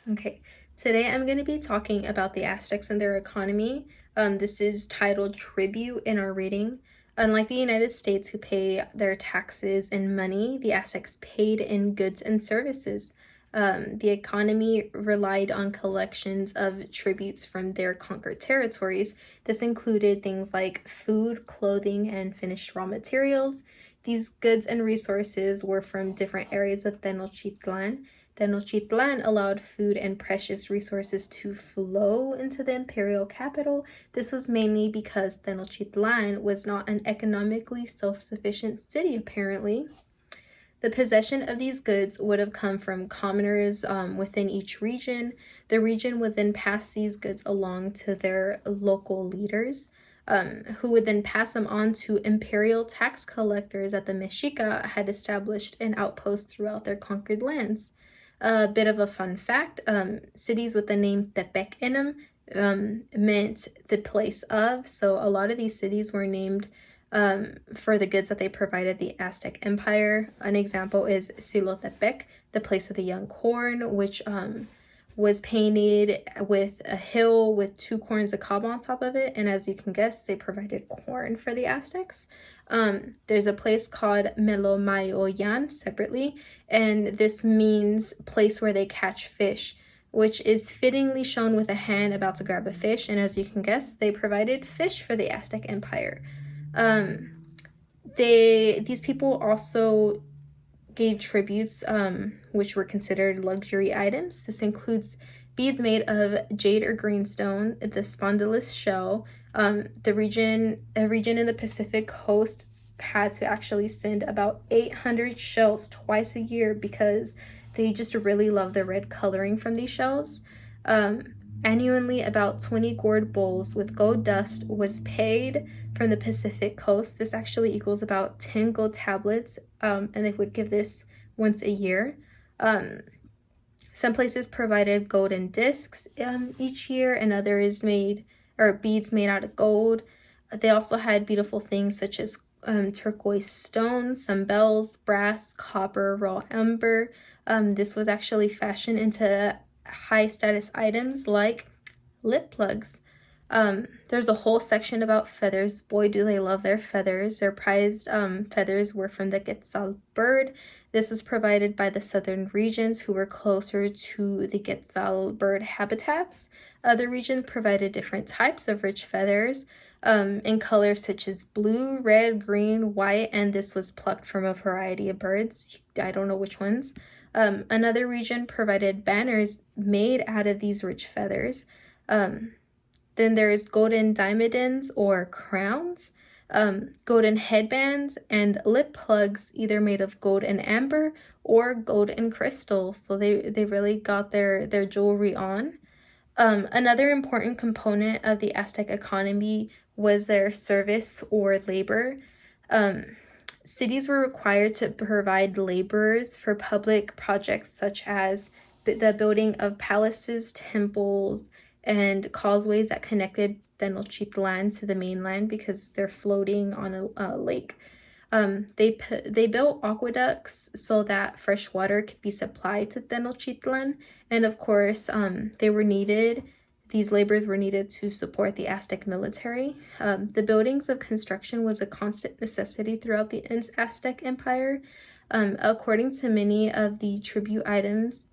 Okay, today I'm going to be talking about the Aztecs and their economy. This is titled Tribute in our reading. Unlike the United States, who pay their taxes in money, the Aztecs paid in goods and services. The economy relied on collections of tributes from their conquered territories. This included things like food, clothing, and finished raw materials. These goods and resources were from different areas of Tenochtitlan. Tenochtitlan allowed food and precious resources to flow into the imperial capital. This was mainly because Tenochtitlan was not an economically self-sufficient city, apparently. The possession of these goods would have come from commoners within each region. The region would then pass these goods along to their local leaders, who would then pass them on to imperial tax collectors that the Mexica had established an outpost throughout their conquered lands. A bit of a fun fact, cities with the name Tepec in them meant the place of, so a lot of these cities were named for the goods that they provided the Aztec Empire. An example is Silotepec, the place of the young corn, which was painted with a hill with two corns of cob on top of it. And as you can guess, they provided corn for the Aztecs. There's a place called Melomayoyan separately, and this means place where they catch fish, which is fittingly shown with a hand about to grab a fish. And as you can guess, they provided fish for the Aztec Empire. These people also gave tributes, which were considered luxury items. This includes beads made of jade or greenstone, the spondylus shell. A region in the Pacific coast had to actually send about 800 shells twice a year because they just really love the red coloring from these shells. Annually, about 20 gourd bowls with gold dust was paid from the Pacific coast. This actually equals about 10 gold tablets, and they would give this once a year. Some places provided golden discs each year, and others made beads made out of gold. They also had beautiful things such as turquoise stones, some bells, brass, copper, raw ember. This was actually fashioned into high status items like lip plugs. There's a whole section about feathers. Boy, do they love their feathers. Their prized feathers were from the Quetzal bird. This was provided by the southern regions who were closer to the Quetzal bird habitats. Other regions provided different types of rich feathers in colors such as blue, red, green, white, and this was plucked from a variety of birds. I don't know which ones. Another region provided banners made out of these rich feathers. Then there's golden diamonds or crowns, golden headbands, and lip plugs either made of gold and amber or gold and crystal. So they really got their jewelry on. Another important component of the Aztec economy was their service or labor. Cities were required to provide laborers for public projects such as the building of palaces, temples, and causeways that connected Tenochtitlan to the mainland because they're floating on a lake. They built aqueducts so that fresh water could be supplied to Tenochtitlan, and of course, these laborers were needed to support the Aztec military. The buildings of construction was a constant necessity throughout the Aztec Empire. According to many of the tribute items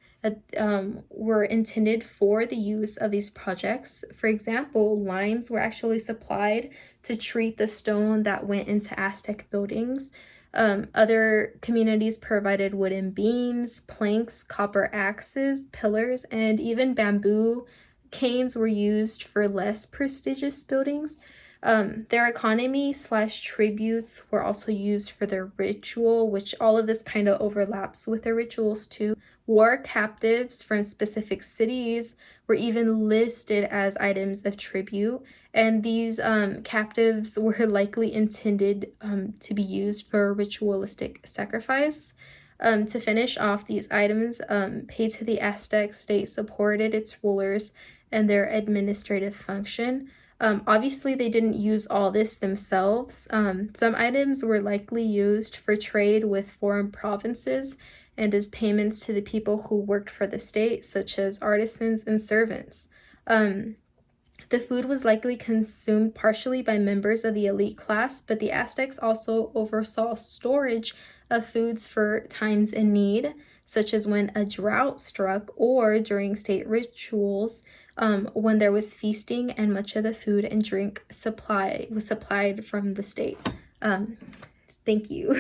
were intended for the use of these projects. For example, limes were actually supplied to treat the stone that went into Aztec buildings. Other communities provided wooden beams, planks, copper axes, pillars, and even bamboo canes were used for less prestigious buildings. Their economy / tributes were also used for their ritual, which all of this kind of overlaps with their rituals too. War captives from specific cities were even listed as items of tribute, and these captives were likely intended to be used for ritualistic sacrifice. To finish off, these items paid to the Aztec state supported its rulers and their administrative function. Obviously, they didn't use all this themselves. Some items were likely used for trade with foreign provinces, and as payments to the people who worked for the state, such as artisans and servants. The food was likely consumed partially by members of the elite class, but the Aztecs also oversaw storage of foods for times in need, such as when a drought struck or during state rituals, when there was feasting and much of the food and drink supply was supplied from the state. Thank you.